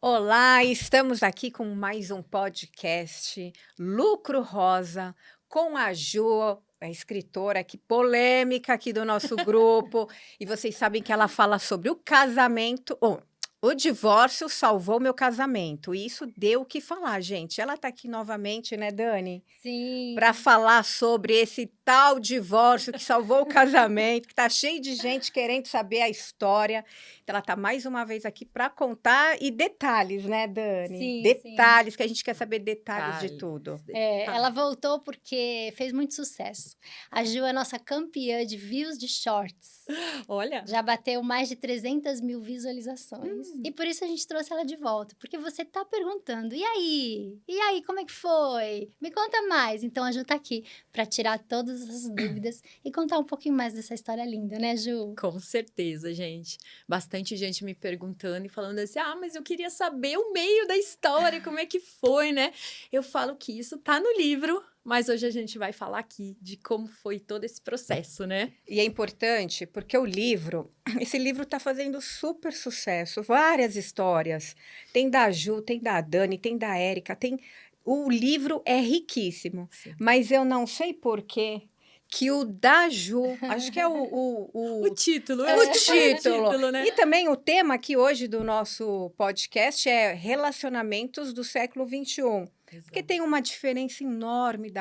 Olá, estamos aqui com mais um podcast Lucro Rosa com a Ju, a escritora aqui polêmica aqui do nosso grupo. E vocês sabem que ela fala sobre o casamento, o divórcio salvou meu casamento. E isso deu o que falar, gente. Ela está aqui novamente, né, Dani? Sim. Para falar sobre esse tal divórcio que salvou o casamento, que está cheio de gente querendo saber a história. Então, ela está mais uma vez aqui para contar e detalhes, né, Dani? Sim, detalhes, que a gente quer saber detalhes de Detalhes, tudo. ela voltou porque fez muito sucesso. A Ju é nossa campeã de views de shorts. Olha, Já bateu mais de 300 mil visualizações. E por isso a gente trouxe ela de volta. Porque você tá perguntando, e aí? E aí, como é que foi? Me conta mais. Então a Ju tá aqui para tirar todas as dúvidas e contar um pouquinho mais dessa história linda, né, Ju? com certeza, gente. Bastante gente me perguntando e falando assim, mas eu queria saber o meio da história, como é que foi, né? Eu falo que isso tá no livro, mas hoje a gente vai falar aqui de como foi todo esse processo, né? E é importante porque esse livro está fazendo super sucesso, várias histórias. Tem da Ju, tem da Dani, tem da Érica, o livro é riquíssimo, Sim. mas eu não sei por quê que o da Ju, acho que é O título, o eu acho que foi o título. título, né? E também o tema aqui hoje do nosso podcast é relacionamentos do século XXI. Porque tem uma diferença enorme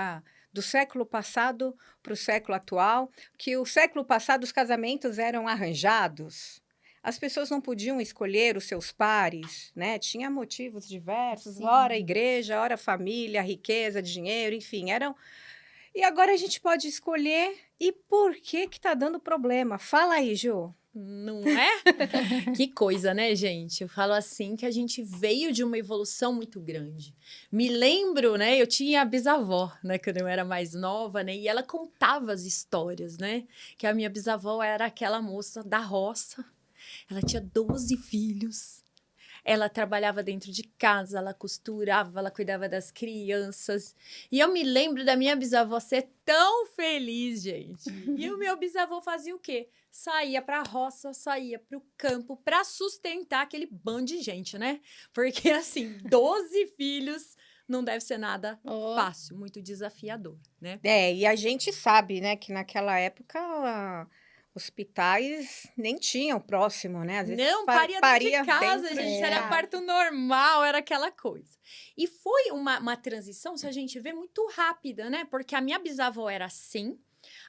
do século passado para o século atual, que o século passado os casamentos eram arranjados. As pessoas não podiam escolher os seus pares, né? Tinha motivos diversos, Sim. ora igreja, ora família, riqueza, dinheiro, enfim, eram. E agora a gente pode escolher. E por que tá dando problema? Fala aí, Ju. Não é? Que coisa, né, gente? Eu falo assim que a gente veio de uma evolução muito grande. Me lembro, né? Eu tinha a bisavó, né? Quando eu era mais nova, né? E ela contava as histórias, né? Que a minha bisavó era aquela moça da roça. Ela tinha 12 filhos. Ela trabalhava dentro de casa, ela costurava, ela cuidava das crianças. E eu me lembro da minha bisavó ser tão feliz, gente. E o meu bisavô fazia o quê? Saía para a roça, saía para o campo para sustentar aquele bando de gente, né? Porque, assim, 12 filhos não deve ser nada fácil, muito desafiador, né? E a gente sabe, né, que naquela época hospitais nem tinham próximo, né? Às vezes Não, paria dentro de casa, dentro gente. de Era casa. parto normal, era aquela coisa. E foi uma transição, se a gente vê, muito rápida, né? Porque a minha bisavó era assim.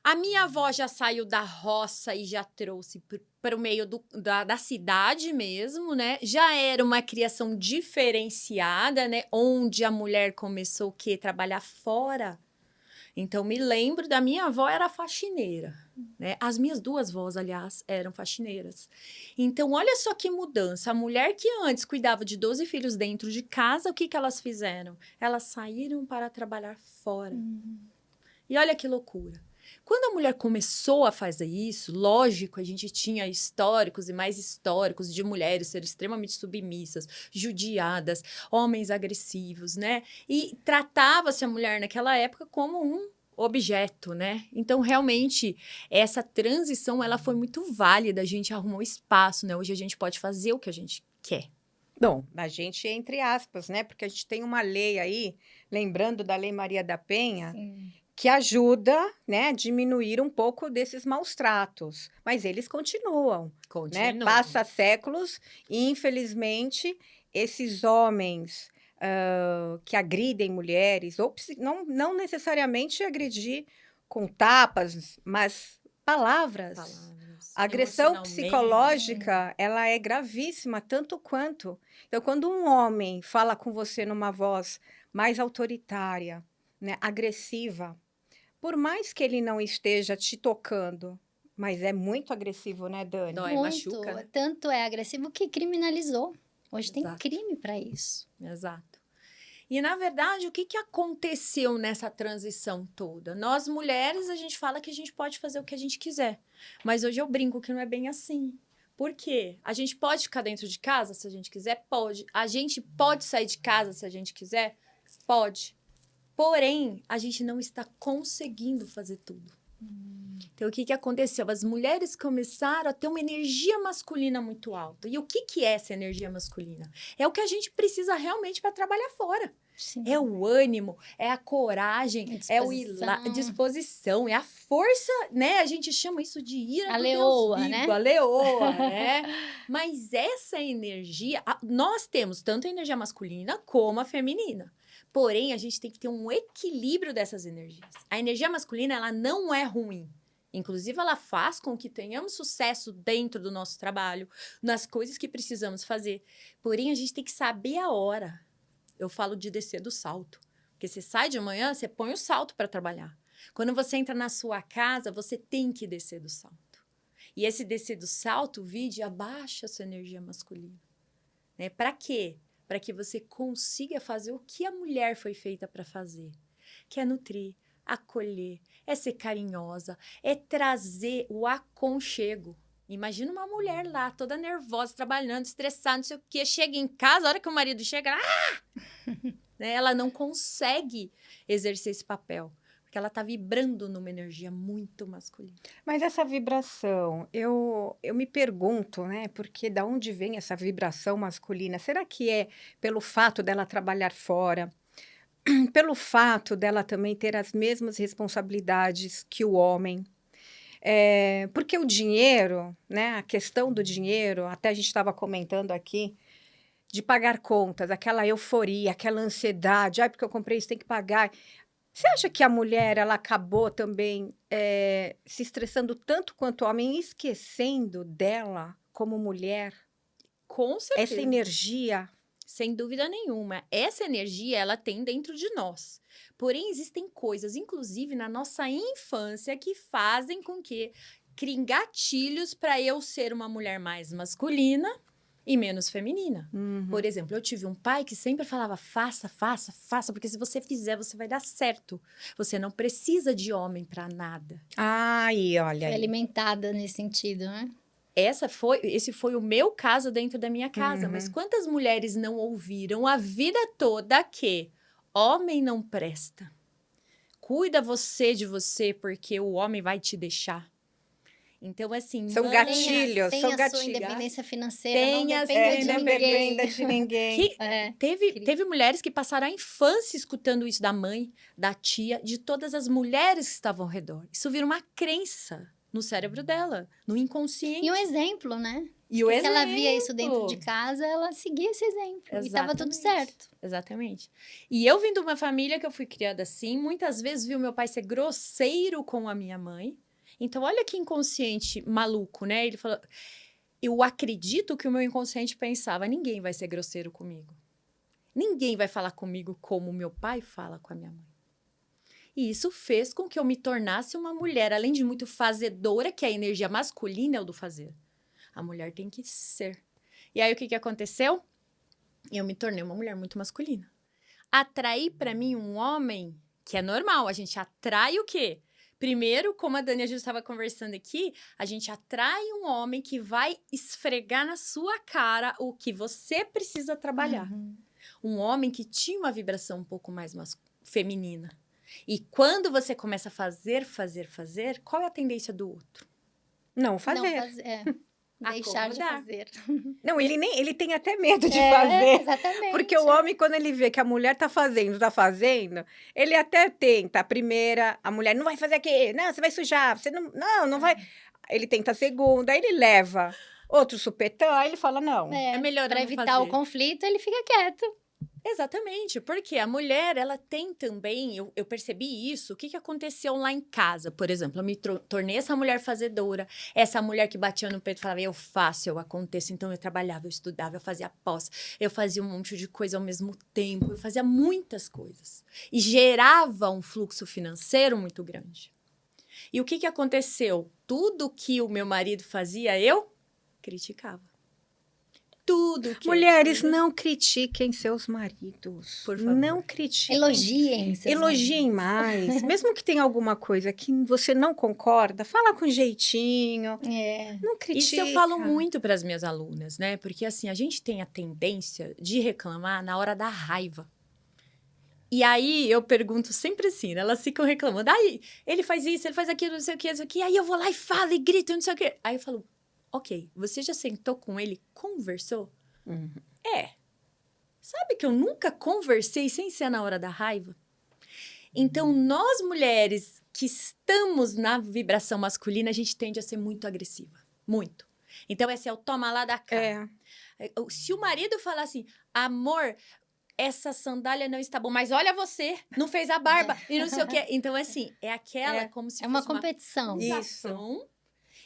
A minha avó já saiu da roça e já trouxe para o meio da cidade mesmo, né? Já era uma criação diferenciada, né? Onde a mulher começou o quê? Trabalhar fora. Então, me lembro da minha avó era faxineira, né? As minhas duas vós, aliás, eram faxineiras. Então, olha só que mudança. A mulher que antes cuidava de 12 filhos dentro de casa, o que elas fizeram? Elas saíram para trabalhar fora. E olha que loucura. Quando a mulher começou a fazer isso, lógico, a gente tinha históricos e mais históricos de mulheres serem extremamente submissas, judiadas, homens agressivos, né? E tratava-se a mulher naquela época como um objeto, né? Então, realmente, essa transição, ela foi muito válida, a gente arrumou espaço, né? Hoje a gente pode fazer o que a gente quer. Bom, a gente, entre aspas, né? Porque a gente tem uma lei aí, lembrando da Lei Maria da Penha, Sim. que ajuda, né, a diminuir um pouco desses maus tratos. Mas eles continuam, né? Continua. Passa séculos e, infelizmente, esses homens que agridem mulheres, ou não necessariamente agredir com tapas, mas palavras. A agressão Emocionalmente. psicológica, ela é gravíssima, tanto quanto. Então, quando um homem fala com você numa voz mais autoritária, né, agressiva, por mais que ele não esteja te tocando, mas é muito agressivo, né, Dani? Dói, Muito. machuca, né? Tanto é agressivo que criminalizou. Hoje tem Exato. crime para isso. Exato. E, na verdade, o que aconteceu nessa transição toda? Nós, mulheres, a gente fala que a gente pode fazer o que a gente quiser. Mas hoje eu brinco que não é bem assim. Por quê? A gente pode ficar dentro de casa se a gente quiser? Pode. A gente pode sair de casa se a gente quiser? Pode. Porém, a gente não está conseguindo fazer tudo. Então, o que aconteceu? As mulheres começaram a ter uma energia masculina muito alta. E o que é essa energia masculina? É o que a gente precisa realmente para trabalhar fora. Sim. É o ânimo, é a coragem, é a disposição, é a força, né? A gente chama isso de ira A do leoa, Deus né? vivo, a leoa, né? Mas essa energia, nós temos tanto a energia masculina como a feminina. Porém, a gente tem que ter um equilíbrio dessas energias. A energia masculina, ela não é ruim. Inclusive, ela faz com que tenhamos sucesso dentro do nosso trabalho, nas coisas que precisamos fazer. Porém, a gente tem que saber a hora. Eu falo de descer do salto. Porque você sai de manhã, você põe o salto para trabalhar. Quando você entra na sua casa, você tem que descer do salto. E esse descer do salto, vide, abaixa a sua energia masculina. Né? Para quê? Para que você consiga fazer o que a mulher foi feita para fazer. Que é nutrir, acolher, é ser carinhosa, é trazer o aconchego. Imagina uma mulher lá, toda nervosa, trabalhando, estressada, não sei o quê. Chega em casa, a hora que o marido chega, né, ela não consegue exercer esse papel. Porque ela está vibrando numa energia muito masculina. Mas essa vibração, eu me pergunto, né? Porque da onde vem essa vibração masculina? Será que é pelo fato dela trabalhar fora? Pelo fato dela também ter as mesmas responsabilidades que o homem? Porque o dinheiro, né? A questão do dinheiro, até a gente estava comentando aqui, de pagar contas, aquela euforia, aquela ansiedade, porque eu comprei isso, tem que pagar. Você acha que a mulher, ela acabou também se estressando tanto quanto o homem, esquecendo dela como mulher? Com certeza. Essa energia. Sem dúvida nenhuma. Essa energia, ela tem dentro de nós. Porém, existem coisas, inclusive na nossa infância, que fazem com que criem gatilhos para eu ser uma mulher mais masculina e menos feminina. Uhum. Por exemplo, eu tive um pai que sempre falava, faça, faça, faça, porque se você fizer, você vai dar certo. Você não precisa de homem para nada. Ai, olha Foi aí. alimentada nesse sentido, né? Esse foi o meu caso dentro da minha casa. Uhum. Mas quantas mulheres não ouviram a vida toda que homem não presta? Cuida você de você, porque o homem vai te deixar. Então, assim... São mãe, gatilhos, Tem são a sua gatilhos. independência financeira, Tenha não sua dependa de Não ninguém. dependa de ninguém. que teve mulheres que passaram a infância escutando isso da mãe, da tia, de todas as mulheres que estavam ao redor. Isso vira uma crença no cérebro dela, no inconsciente. E um exemplo, né? E o Porque se ela exemplo. via isso dentro de casa, ela seguia esse exemplo. E estava tudo certo. Exatamente. E eu vim de uma família que eu fui criada assim, muitas vezes vi o meu pai ser grosseiro com a minha mãe. Então, olha que inconsciente maluco, né? Ele falou... Eu acredito que o meu inconsciente pensava, ninguém vai ser grosseiro comigo. Ninguém vai falar comigo como meu pai fala com a minha mãe. E isso fez com que eu me tornasse uma mulher, além de muito fazedora, que a energia masculina é o do fazer. A mulher tem que ser. E aí, o que aconteceu? Eu me tornei uma mulher muito masculina. Atraí para mim um homem, que é normal, a gente atrai o quê? Primeiro, como a Dani, a gente estava conversando aqui, a gente atrai um homem que vai esfregar na sua cara o que você precisa trabalhar. Uhum. Um homem que tinha uma vibração um pouco mais feminina. E quando você começa a fazer, qual é a tendência do outro? Não fazer. Não fazer. Deixar de Acomodar. fazer. Não, ele tem até medo de fazer. Exatamente. Porque o homem, quando ele vê que a mulher tá fazendo, ele até tenta. A primeira, a mulher não vai fazer aqui. Não, você vai sujar. Você não vai. Ele tenta a segunda, aí ele leva outro supetão, aí ele fala, não. É melhor eu para não evitar fazer. o conflito, ele fica quieto. Exatamente, porque a mulher, ela tem também, eu percebi isso, o que aconteceu lá em casa, por exemplo, eu me tornei essa mulher fazedora, essa mulher que batia no peito e falava, eu faço, eu aconteço, então eu trabalhava, eu estudava, eu fazia pós, eu fazia um monte de coisa ao mesmo tempo, eu fazia muitas coisas, e gerava um fluxo financeiro muito grande. E o que aconteceu? Tudo que o meu marido fazia, eu criticava. Tudo que Mulheres, não critiquem seus maridos. Por favor. Não critiquem. Elogiem seus Elogiem mais. Mesmo que tenha alguma coisa que você não concorda, fala com jeitinho. Não critica. Isso eu falo muito para as minhas alunas, né? Porque assim, a gente tem a tendência de reclamar na hora da raiva. E aí eu pergunto sempre assim, né? Elas ficam reclamando. Aí, ele faz isso, ele faz aquilo, não sei o que, não sei o que. Aí eu vou lá e falo e grito, não sei o que. Aí eu falo, ok, você já sentou com ele, conversou? Uhum. Sabe que eu nunca conversei sem ser na hora da raiva? Então, nós mulheres que estamos na vibração masculina, a gente tende a ser muito agressiva. Muito. Então, esse é o toma lá da cara. Se o marido falar assim, amor, essa sandália não está bom, mas olha você, não fez a barba e não sei o quê. Então, assim, é aquela como se É uma fosse competição. acusação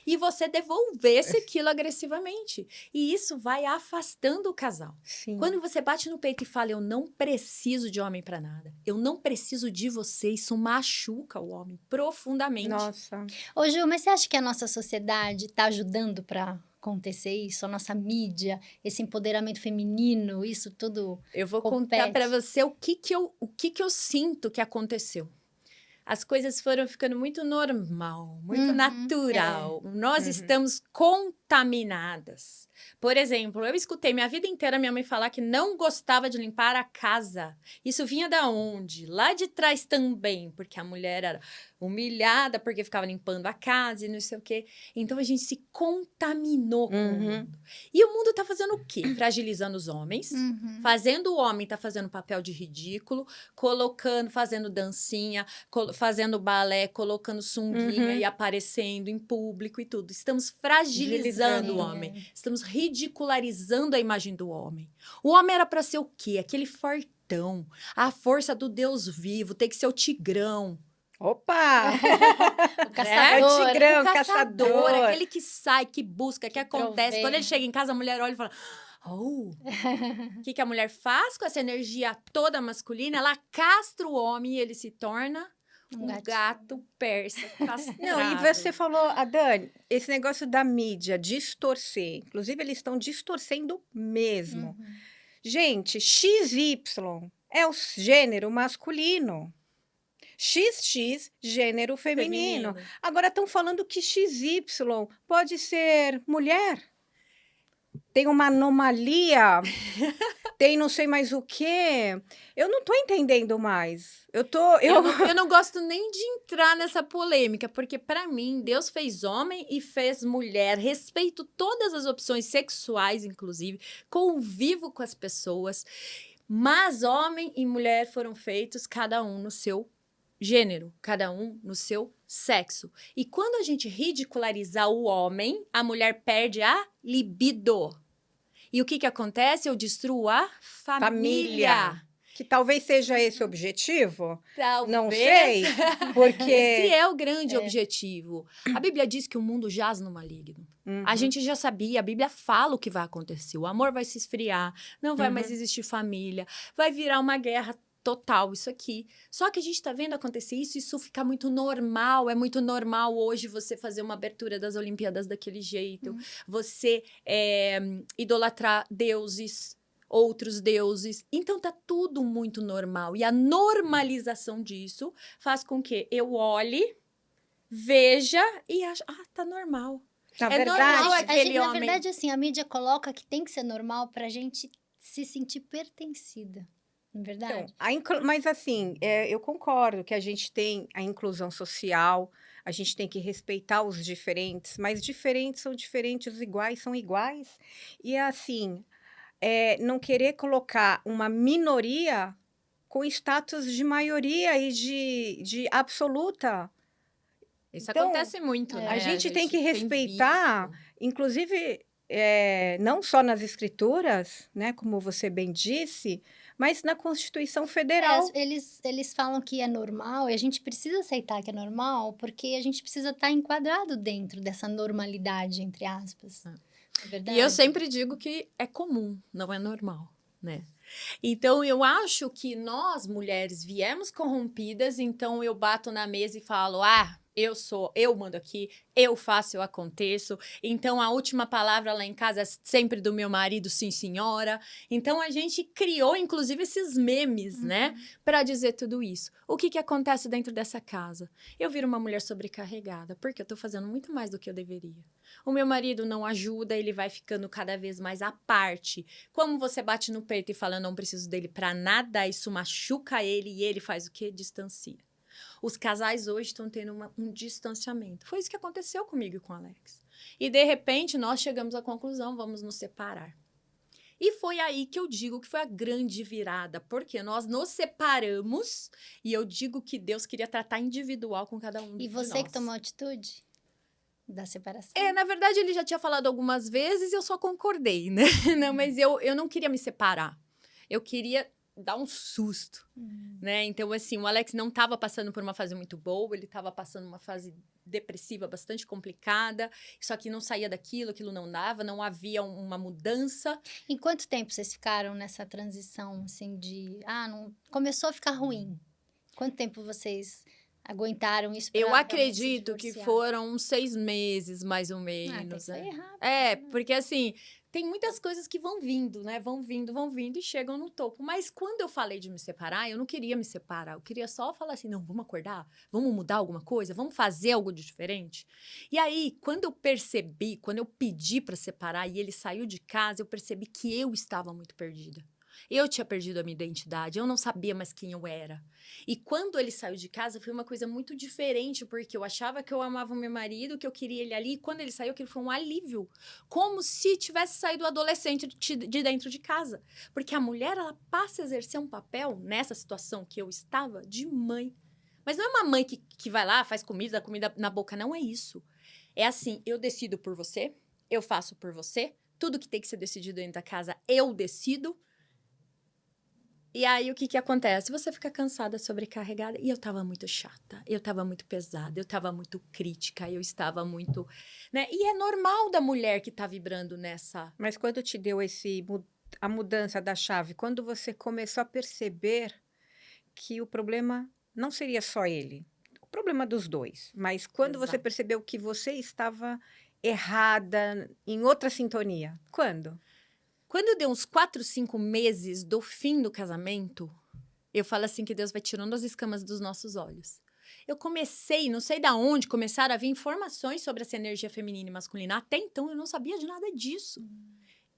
e você devolvesse aquilo agressivamente. E isso vai afastando o casal. Sim. Quando você bate no peito e fala, eu não preciso de homem pra nada, eu não preciso de você, isso machuca o homem profundamente. Nossa. Ô, Ju, mas você acha que a nossa sociedade tá ajudando pra acontecer isso? A nossa mídia, esse empoderamento feminino, isso tudo Eu vou compete? contar pra você o que que eu sinto que aconteceu. As coisas foram ficando muito normal, muito Uhum, natural. Nós estamos contaminadas. Por exemplo, eu escutei minha vida inteira minha mãe falar que não gostava de limpar a casa. Isso vinha da onde? Lá de trás também, porque a mulher era humilhada porque ficava limpando a casa e não sei o quê. Então a gente se contaminou com o mundo. E o mundo tá fazendo o quê? Fragilizando os homens, fazendo o homem tá fazendo papel de ridículo, colocando, fazendo dancinha, fazendo balé, colocando sunguinha e aparecendo em público e tudo. Estamos fragilizando o homem. Estamos ridicularizando a imagem do homem. O homem era para ser o quê? Aquele fortão, a força do Deus vivo, tem que ser o tigrão. Opa! O caçador, o tigrão, O caçador. aquele que sai, que busca, que acontece. provê. Quando ele chega em casa, a mulher olha e fala... Oh, o que a mulher faz com essa energia toda masculina? Ela castra o homem e ele se torna um gato persa castrado. Não, e você falou, Dani, esse negócio da mídia distorcer. Inclusive, eles estão distorcendo mesmo. Gente, XY é o gênero masculino. XX, gênero feminino. Agora estão falando que XY pode ser mulher. Tem uma anomalia, tem não sei mais o quê. Eu não tô entendendo mais. Eu não gosto nem de entrar nessa polêmica, porque para mim, Deus fez homem e fez mulher. Respeito todas as opções sexuais, inclusive. Convivo com as pessoas. Mas homem e mulher foram feitos, cada um no seu gênero, cada um no seu sexo. E quando a gente ridicularizar o homem, a mulher perde a libido. E o que acontece? Eu destruo a família. Que talvez seja esse o objetivo. Talvez. Não sei, porque... Esse é o grande objetivo. A Bíblia diz que o mundo jaz no maligno. A gente já sabia, a Bíblia fala o que vai acontecer. O amor vai se esfriar, não vai mais existir família, vai virar uma guerra total isso aqui. Só que a gente tá vendo acontecer isso fica muito normal. É muito normal hoje você fazer uma abertura das Olimpíadas daquele jeito. Você idolatrar deuses, outros deuses. Então tá tudo muito normal. E a normalização disso faz com que eu olhe, veja e ache, tá normal. Na É verdade, normal aquele Na homem. verdade, assim, a mídia coloca que tem que ser normal pra gente se sentir pertencida. Não é verdade? Então, mas assim, eu concordo que a gente tem a inclusão social, a gente tem que respeitar os diferentes, mas diferentes são diferentes, os iguais são iguais. E assim, não querer colocar uma minoria com status de maioria e de absoluta. Isso Então, acontece muito, né? A gente tem que tem respeitar, visto. inclusive, não só nas escrituras, né, como você bem disse, mas na Constituição Federal. Eles falam que é normal e a gente precisa aceitar que é normal porque a gente precisa estar enquadrado dentro dessa normalidade, entre aspas. É verdade? E eu sempre digo que é comum, não é normal, né? Então, eu acho que nós, mulheres, viemos corrompidas, então eu bato na mesa e falo, eu mando aqui, eu faço, eu aconteço. Então, a última palavra lá em casa é sempre do meu marido, sim, senhora. Então, a gente criou, inclusive, esses memes, né? Pra dizer tudo isso. O que acontece dentro dessa casa? Eu viro uma mulher sobrecarregada, porque eu tô fazendo muito mais do que eu deveria. O meu marido não ajuda, ele vai ficando cada vez mais à parte. Como você bate no peito e fala, eu não preciso dele pra nada, isso machuca ele e ele faz o quê? Distancia. Os casais hoje estão tendo um distanciamento. Foi isso que aconteceu comigo e com o Alex. E, de repente, nós chegamos à conclusão, vamos nos separar. E foi aí que eu digo que foi a grande virada, porque nós nos separamos e eu digo que Deus queria tratar individual com cada um de nós. E você que tomou a atitude da separação? Na verdade, ele já tinha falado algumas vezes e eu só concordei, né? Não, mas eu não queria me separar. Eu queria dar um susto, né? Então, assim, o Alex não estava passando por uma fase muito boa, ele estava passando uma fase depressiva bastante complicada, só que não saía daquilo, aquilo não dava, não havia uma mudança. Em quanto tempo vocês ficaram nessa transição, assim, não começou a ficar ruim? Quanto tempo vocês aguentaram isso? Eu acredito que foram uns 6 meses, mais ou menos. Tem que sair rápido, né? Porque assim, tem muitas coisas que vão vindo, né? Vão vindo e chegam no topo. Mas quando eu falei de me separar, eu não queria me separar. Eu queria só falar assim, não, vamos acordar? Vamos mudar alguma coisa? Vamos fazer algo de diferente? E aí, quando eu percebi, quando eu pedi para separar e ele saiu de casa, eu percebi que eu estava muito perdida. Eu tinha perdido a minha identidade, eu não sabia mais quem eu era. E quando ele saiu de casa, foi uma coisa muito diferente, porque eu achava que eu amava o meu marido, que eu queria ele ali, e quando ele saiu, aquilo foi um alívio. Como se tivesse saído o adolescente de dentro de casa. Porque a mulher, ela passa a exercer um papel, nessa situação que eu estava, de mãe. Mas não é uma mãe que vai lá, faz comida, dá comida na boca, não é isso. É assim, eu decido por você, eu faço por você, tudo que tem que ser decidido dentro da casa, eu decido. E aí, o que acontece? Você fica cansada, sobrecarregada. E eu tava muito chata, eu tava muito pesada, eu tava muito crítica, eu estava muito... né? E é normal da mulher que tá vibrando nessa... Mas quando te deu a mudança da chave, quando você começou a perceber que o problema não seria só ele, o problema dos dois, mas quando você Exato. percebeu que você estava errada, em outra sintonia, quando? Quando deu uns 4, 5 meses do fim do casamento, eu falo assim que Deus vai tirando as escamas dos nossos olhos. Eu comecei, não sei de onde, começaram a vir informações sobre essa energia feminina e masculina. Até então, eu não sabia de nada disso.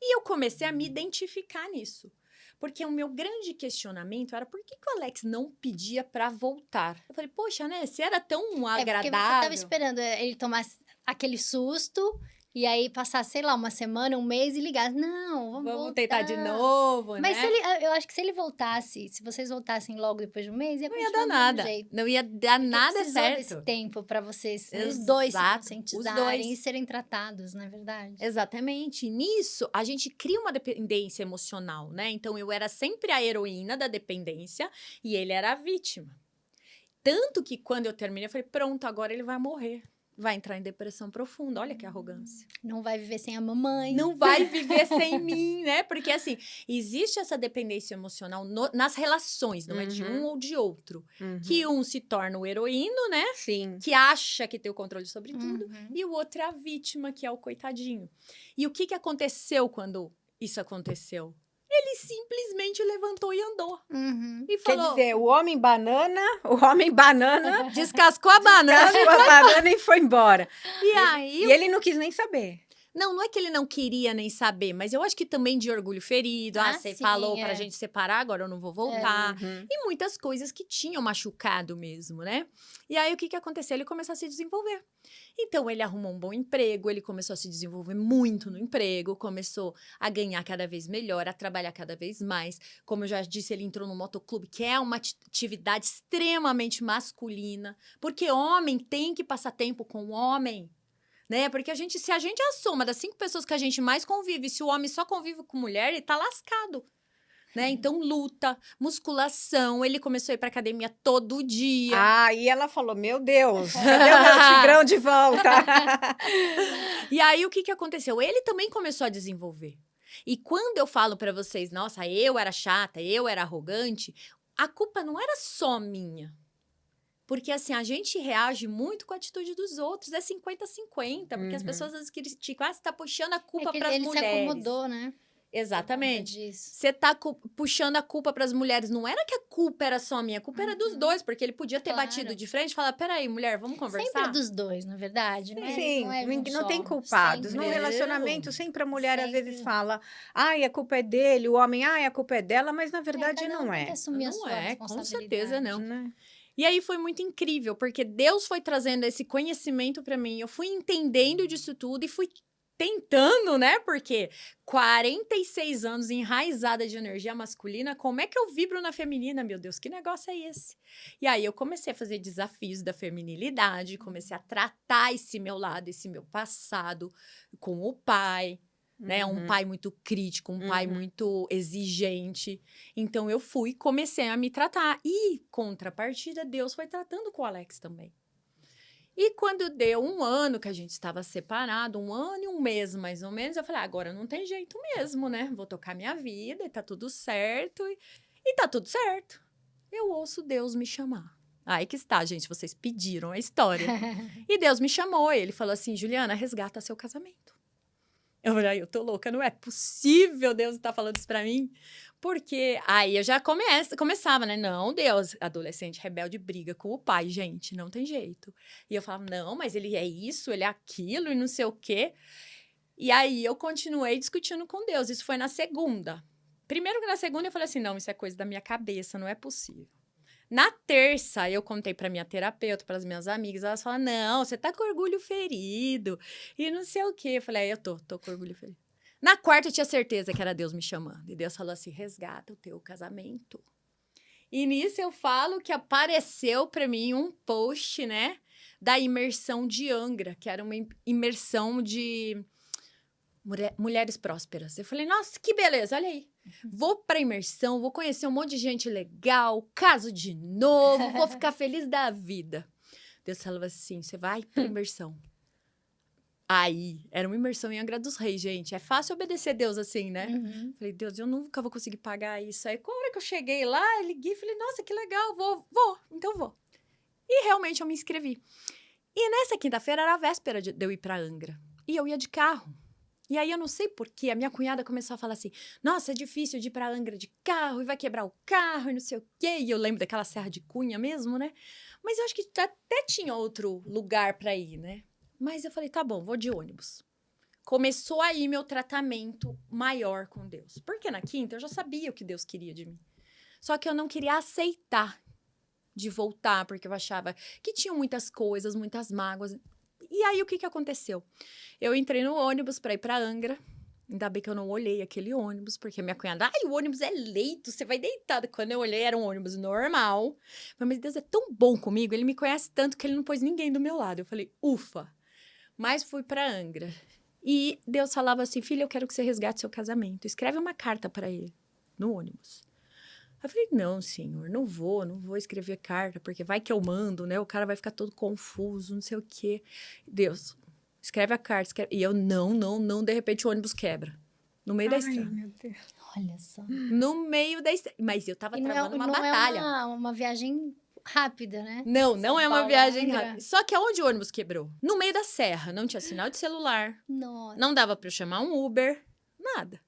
E eu comecei a me identificar nisso. Porque o meu grande questionamento era por que o Alex não pedia pra voltar? Eu falei, poxa, né? Se era tão agradável... Porque você tava esperando ele tomar aquele susto... E aí, passar, sei lá, uma semana, um mês e ligar. Não, vamos voltar. Tentar de novo, Mas né? eu acho que se ele voltasse, se vocês voltassem logo depois de um mês, não ia dar nada. Não ia dar nada precisou certo. Desse tempo para vocês, os Exato, dois se os conscientizarem dois. e serem tratados, não é verdade? Exatamente. Nisso, a gente cria uma dependência emocional, né? Então, eu era sempre a heroína da dependência e ele era a vítima. Tanto que, quando eu terminei, eu falei, pronto, agora ele vai morrer. Vai entrar em depressão profunda. Olha que arrogância. Não vai viver sem a mamãe. Não vai viver sem mim, né? Porque, assim, existe essa dependência emocional nas relações, não é de um ou de outro. Que um se torna o heroíno, né? Sim. Que acha que tem o controle sobre tudo. E o outro é a vítima, que é o coitadinho. E o que aconteceu quando isso aconteceu? Ele simplesmente levantou e andou. E falou... Quer dizer, o homem banana descascou a banana. descascou a banana e foi embora. E aí... E ele não quis nem saber. Não é que ele não queria nem saber, mas eu acho que também de orgulho ferido. Você sim, falou pra gente separar, agora eu não vou voltar. Uhum. E muitas coisas que tinham machucado mesmo, né? E aí, o que aconteceu? Ele começou a se desenvolver. Então, ele arrumou um bom emprego, ele começou a se desenvolver muito no emprego, começou a ganhar cada vez melhor, a trabalhar cada vez mais. Como eu já disse, ele entrou no motoclube, que é uma atividade extremamente masculina, porque homem tem que passar tempo com homem. Né? Porque se a gente é a soma das 5 pessoas que a gente mais convive, se o homem só convive com mulher, ele tá lascado. Né? Então, luta, musculação, ele começou a ir pra academia todo dia. E ela falou, meu Deus, cadê o meu tigrão de volta? E aí, o que aconteceu? Ele também começou a desenvolver. E quando eu falo pra vocês, nossa, eu era chata, eu era arrogante, a culpa não era só minha. Porque, assim, a gente reage muito com a atitude dos outros. É 50-50, porque as pessoas às vezes criticam. Ah, você tá puxando a culpa para as ele se mulheres. acomodou, né? Exatamente. Por conta disso. Você tá puxando a culpa para as mulheres. Não era que a culpa era só minha, a culpa era dos dois, porque ele podia ter Claro. batido de frente e falar: peraí, mulher, vamos conversar? Sempre é dos dois, na verdade. Sim, não é de um não tem só. culpados. Sempre. Num relacionamento, sempre a mulher às vezes Sempre. fala, ai, a culpa é dele, o homem, ai, a culpa é dela, mas na verdade Cada um não tem que é. assumir a Não sua é, com responsabilidade. certeza não. Né? E aí foi muito incrível, porque Deus foi trazendo esse conhecimento para mim. Eu fui entendendo disso tudo e fui tentando, né? Porque 46 anos enraizada de energia masculina, como é que eu vibro na feminina? Meu Deus, que negócio é esse? E aí eu comecei a fazer desafios da feminilidade, comecei a tratar esse meu lado, esse meu passado com o pai, né? Um pai muito crítico, um pai muito exigente. Então eu comecei a me tratar. E, contrapartida, Deus foi tratando com o Alex também. E quando deu 1 ano que a gente estava separado, 1 ano e 1 mês mais ou menos, eu falei, agora não tem jeito mesmo, né? Vou tocar minha vida e tá tudo certo. E tá tudo certo. Eu ouço Deus me chamar. Aí que está, gente, vocês pediram a história. E Deus me chamou, ele falou assim, Juliana, resgata seu casamento. Eu falei, eu tô louca, não é possível Deus tá falando isso pra mim. Porque aí eu já começava, né? Não, Deus, adolescente rebelde briga com o pai, gente, não tem jeito. E eu falava, não, mas ele é isso, ele é aquilo e não sei o quê. E aí eu continuei discutindo com Deus. Isso foi na segunda. Primeiro que na segunda eu falei assim, não, isso é coisa da minha cabeça, não é possível. Na terça, eu contei pra minha terapeuta, para as minhas amigas, elas falaram, não, você tá com orgulho ferido e não sei o quê. Eu falei, eu tô com orgulho ferido. Na quarta, eu tinha certeza que era Deus me chamando. E Deus falou assim, resgata o teu casamento. E nisso eu falo que apareceu pra mim um post, né, da imersão de Angra, que era uma imersão de mulheres prósperas. Eu falei, nossa, que beleza, olha aí. Vou pra imersão, vou conhecer um monte de gente legal, caso de novo, vou ficar feliz da vida. Deus falava assim, você vai pra imersão. Aí, era uma imersão em Angra dos Reis, gente. É fácil obedecer Deus assim, né? Falei, Deus, eu nunca vou conseguir pagar isso. Aí, quando hora que eu cheguei lá, eu liguei e falei, nossa, que legal, então vou. E realmente eu me inscrevi. E nessa quinta-feira era a véspera de eu ir pra Angra. E eu ia de carro. E aí, eu não sei porquê, a minha cunhada começou a falar assim, nossa, é difícil de ir pra Angra de carro, e vai quebrar o carro, e não sei o quê. E eu lembro daquela Serra de Cunha mesmo, né? Mas eu acho que até tinha outro lugar pra ir, né? Mas eu falei, tá bom, vou de ônibus. Começou aí meu tratamento maior com Deus. Porque na quinta eu já sabia o que Deus queria de mim. Só que eu não queria aceitar de voltar, porque eu achava que tinham muitas coisas, muitas mágoas. E aí, o que aconteceu? Eu entrei no ônibus para ir para Angra. Ainda bem que eu não olhei aquele ônibus, porque minha cunhada... Ai, o ônibus é leito, você vai deitada. Quando eu olhei, era um ônibus normal. Mas Deus é tão bom comigo, ele me conhece tanto que ele não pôs ninguém do meu lado. Eu falei, ufa. Mas fui para Angra. E Deus falava assim, filha, eu quero que você resgate seu casamento. Escreve uma carta para ele, no ônibus. Eu falei, não, senhor, não vou escrever carta, porque vai que eu mando, né? O cara vai ficar todo confuso, não sei o quê. Deus, escreve a carta. Escreve. E eu, não, de repente o ônibus quebra. No meio da estrada. Meu Deus. Olha só. No meio da estrada. Mas eu tava travando uma batalha. Não é uma viagem rápida, né? Não é uma viagem Angra. rápida. Só que aonde o ônibus quebrou? No meio da serra. Não tinha sinal de celular. Nossa. Não dava para eu chamar um Uber. Nada.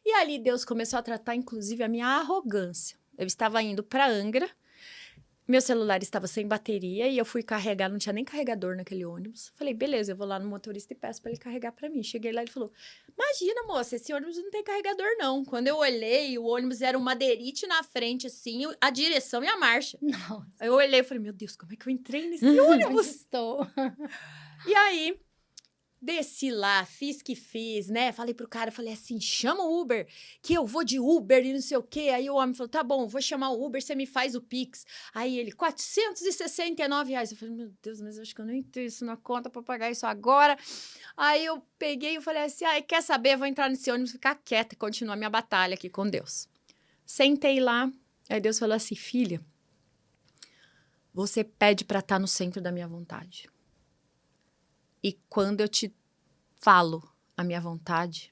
E ali Deus começou a tratar, inclusive, a minha arrogância. Eu estava indo para Angra. Meu celular estava sem bateria e eu fui carregar, não tinha nem carregador naquele ônibus. Falei, beleza, eu vou lá no motorista e peço para ele carregar para mim. Cheguei lá e ele falou, imagina, moça, esse ônibus não tem carregador, não. Quando eu olhei, o ônibus era um madeirite na frente, assim, a direção e a marcha. Nossa. Aí eu olhei e falei, meu Deus, como é que eu entrei nesse ônibus? Estou. E aí, desci lá, fiz que fiz, né? Falei pro cara, falei assim, chama o Uber, que eu vou de Uber e não sei o quê. Aí o homem falou, tá bom, vou chamar o Uber, você me faz o Pix. Aí ele, R$469. Eu falei, meu Deus, mas eu acho que eu não tenho isso na conta pra pagar isso agora. Aí eu peguei e falei assim, quer saber, eu vou entrar nesse ônibus, ficar quieta e continuar minha batalha aqui com Deus. Sentei lá, aí Deus falou assim, filha, você pede pra estar no centro da minha vontade. E quando eu te falo a minha vontade,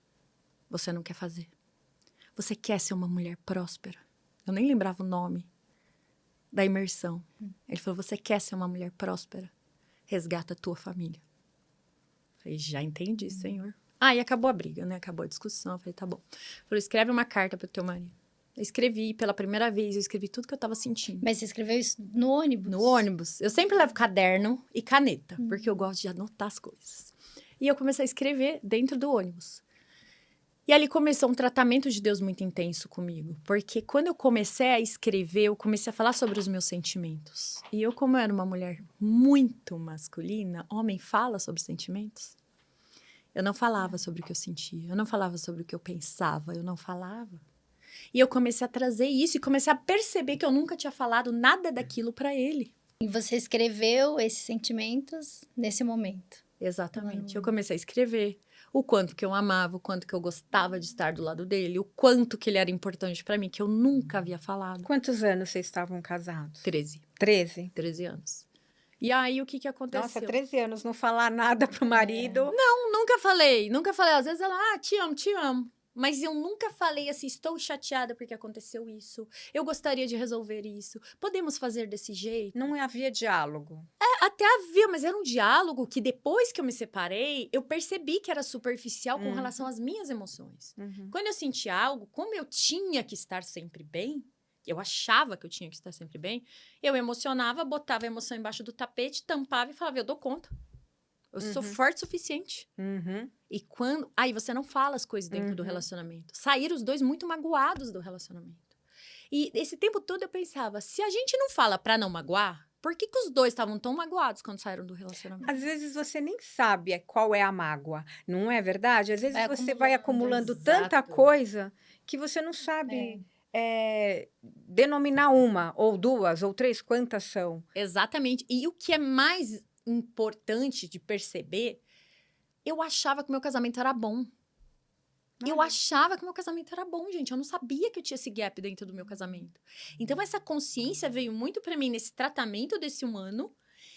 você não quer fazer. Você quer ser uma mulher próspera. Eu nem lembrava o nome. da imersão. Ele falou, você quer ser uma mulher próspera? Resgata a tua família. Eu falei, já entendi, Senhor. Aí acabou a briga, né? Acabou a discussão. Eu falei, tá bom. Ele falou, escreve uma carta pro teu marido. Eu escrevi, pela primeira vez, eu escrevi tudo que eu tava sentindo. Mas você escreveu isso no ônibus? No ônibus. Eu sempre levo caderno e caneta, porque eu gosto de anotar as coisas. E eu comecei a escrever dentro do ônibus. E ali começou um tratamento de Deus muito intenso comigo. Porque quando eu comecei a escrever, eu comecei a falar sobre os meus sentimentos. E eu, como eu era uma mulher muito masculina, homem fala sobre sentimentos. Eu não falava sobre o que eu sentia, eu não falava sobre o que eu pensava, eu não falava. E eu comecei a trazer isso e comecei a perceber que eu nunca tinha falado nada daquilo para ele. E você escreveu esses sentimentos nesse momento. Exatamente. Eu comecei a escrever o quanto que eu amava, o quanto que eu gostava de estar do lado dele, o quanto que ele era importante para mim, que eu nunca havia falado. Quantos anos vocês estavam casados? 13. 13? Anos. E aí, o que aconteceu? Nossa, 13 anos, não falar nada pro marido. Não, nunca falei. Às vezes ela, te amo, te amo. Mas eu nunca falei assim, estou chateada porque aconteceu isso. Eu gostaria de resolver isso. Podemos fazer desse jeito? Não havia diálogo. Até havia, mas era um diálogo que depois que eu me separei, eu percebi que era superficial com relação às minhas emoções. Quando eu sentia algo, como eu tinha que estar sempre bem, eu achava que eu tinha que estar sempre bem, eu emocionava, botava a emoção embaixo do tapete, tampava e falava, eu dou conta. Eu sou forte o suficiente. E quando... Aí você não fala as coisas dentro do relacionamento. Saíram os dois muito magoados do relacionamento. E esse tempo todo eu pensava, se a gente não fala pra não magoar, por que os dois estavam tão magoados quando saíram do relacionamento? Às vezes você nem sabe qual é a mágoa, não é verdade? Às vezes você vai acumulando Exato. tanta coisa que você não sabe denominar uma, ou duas, ou três, quantas são. Exatamente. E o que é mais importante de perceber, eu achava que meu casamento era bom. Eu achava que meu casamento era bom, gente. Eu não sabia que eu tinha esse gap dentro do meu casamento. Então, essa consciência veio muito pra mim nesse tratamento desse humano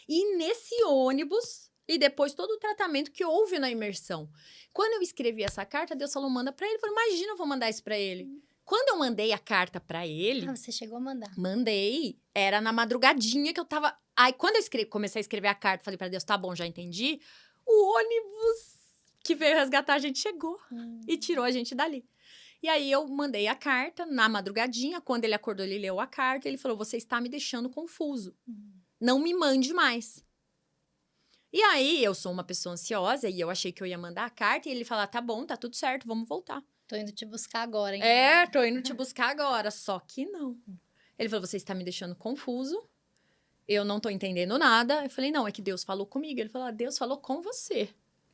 e nesse ônibus e depois todo o tratamento que houve na imersão. Quando eu escrevi essa carta, Deus falou, manda pra ele. Eu falei, imagina, eu vou mandar isso pra ele. Quando eu mandei a carta pra ele... Ah, você chegou a mandar. Mandei. Era na madrugadinha que eu tava... Aí, quando eu comecei a escrever a carta, falei pra Deus, tá bom, já entendi. O ônibus que veio resgatar a gente chegou e tirou a gente dali. E aí, eu mandei a carta na madrugadinha. Quando ele acordou, ele leu a carta. Ele falou, você está me deixando confuso. Não me mande mais. E aí, eu sou uma pessoa ansiosa e eu achei que eu ia mandar a carta. E ele falou, tá bom, tá tudo certo, vamos voltar. Tô indo te buscar agora, hein? Tô indo te buscar agora. Só que não. Ele falou, você está me deixando confuso. Eu não tô entendendo nada. Eu falei, não, é que Deus falou comigo. Ele falou, Deus falou com você.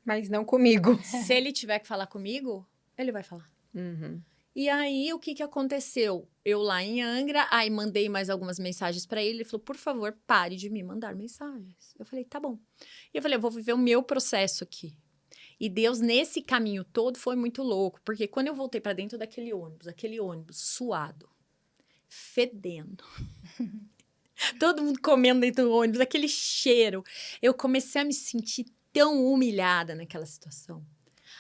Mas não comigo. Se ele tiver que falar comigo, ele vai falar. E aí, o que aconteceu? Eu lá em Angra, aí mandei mais algumas mensagens pra ele. Ele falou, por favor, pare de me mandar mensagens. Eu falei, tá bom. E eu falei, eu vou viver o meu processo aqui. E Deus, nesse caminho todo, foi muito louco. Porque quando eu voltei pra dentro daquele ônibus suado, fedendo. Todo mundo comendo dentro do ônibus, aquele cheiro. Eu comecei a me sentir tão humilhada naquela situação.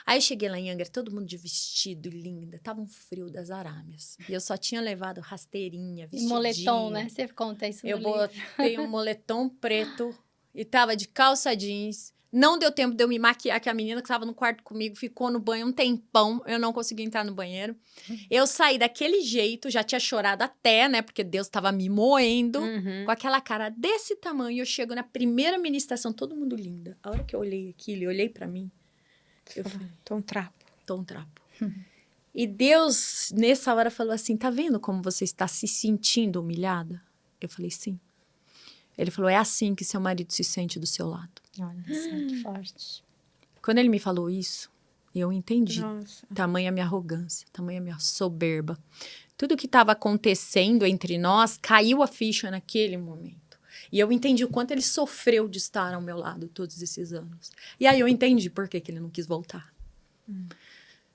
Aí eu cheguei lá em Angra, todo mundo de vestido, linda. Tava um frio das arábias. E eu só tinha levado rasteirinha, vestidinho. Moletom, né? Você conta isso no Eu livro. botei um moletom preto e tava de calça jeans. Não deu tempo de eu me maquiar, que a menina que estava no quarto comigo ficou no banho um tempão. Eu não consegui entrar no banheiro. Eu saí daquele jeito, já tinha chorado até, né? Porque Deus estava me moendo. Com aquela cara desse tamanho. Eu chego na primeira ministração, todo mundo linda. A hora que eu olhei aquilo, eu olhei pra mim. Eu falei, Tô um trapo. tô um trapo. E Deus, nessa hora, falou assim, tá vendo como você está se sentindo humilhada? Eu falei, sim. Ele falou, é assim que seu marido se sente do seu lado. Olha só, que forte. Quando ele me falou isso, eu entendi. Nossa. Tamanha minha arrogância, tamanha minha soberba. Tudo que estava acontecendo entre nós caiu a ficha naquele momento. E eu entendi o quanto ele sofreu de estar ao meu lado todos esses anos. E aí eu entendi por que ele não quis voltar.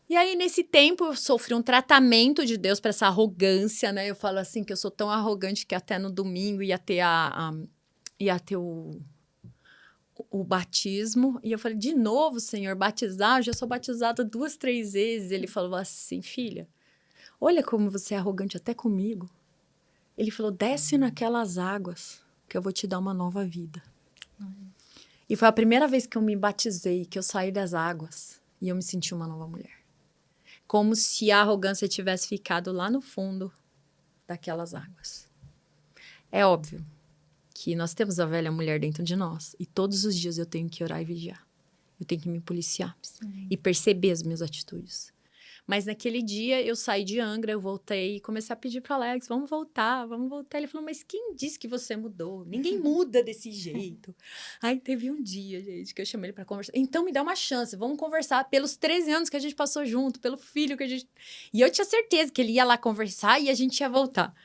E aí, nesse tempo, eu sofri um tratamento de Deus para essa arrogância, né? Eu falo assim, que eu sou tão arrogante que até no domingo ia ter o batismo. E eu falei, de novo, Senhor, batizar? Eu já sou batizada 2, 3 vezes. Ele falou assim, filha, olha como você é arrogante até comigo. Ele falou, desce naquelas águas que eu vou te dar uma nova vida. E foi a primeira vez que eu me batizei, que eu saí das águas e eu me senti uma nova mulher. Como se a arrogância tivesse ficado lá no fundo daquelas águas. É óbvio que nós temos a velha mulher dentro de nós e todos os dias eu tenho que orar e vigiar. Eu tenho que me policiar e perceber as minhas atitudes. Mas naquele dia eu saí de Angra, eu voltei e comecei a pedir para Alex, vamos voltar, vamos voltar. Ele falou, mas quem disse que você mudou? Ninguém muda desse jeito. Aí teve um dia, gente, que eu chamei ele para conversar. Então me dá uma chance, vamos conversar pelos 13 anos que a gente passou junto, pelo filho que a gente... E eu tinha certeza que ele ia lá conversar e a gente ia voltar.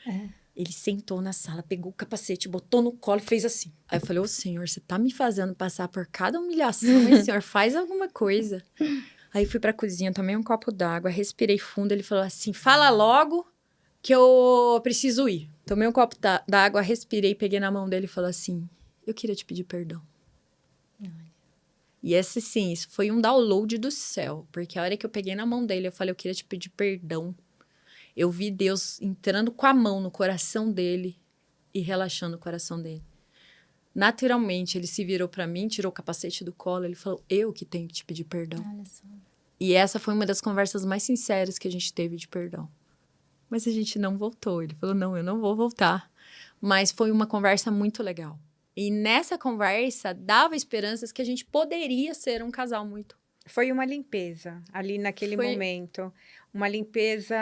Ele sentou na sala, pegou o capacete, botou no colo e fez assim. Aí eu falei, ô senhor, você tá me fazendo passar por cada humilhação, hein, senhor? Faz alguma coisa. Aí fui pra cozinha, tomei um copo d'água, respirei fundo. Ele falou assim, fala logo que eu preciso ir. Tomei um copo d'água, respirei, peguei na mão dele e falou assim, eu queria te pedir perdão. E esse sim, isso foi um download do céu. Porque a hora que eu peguei na mão dele, eu falei, eu queria te pedir perdão. Eu vi Deus entrando com a mão no coração dele e relaxando o coração dele. Naturalmente, ele se virou pra mim, tirou o capacete do colo, ele falou, eu que tenho que te pedir perdão. Olha só. E essa foi uma das conversas mais sinceras que a gente teve de perdão. Mas a gente não voltou. Ele falou, não, eu não vou voltar. Mas foi uma conversa muito legal. E nessa conversa, dava esperanças que a gente poderia ser um casal muito. Foi uma limpeza ali naquele momento. Uma limpeza,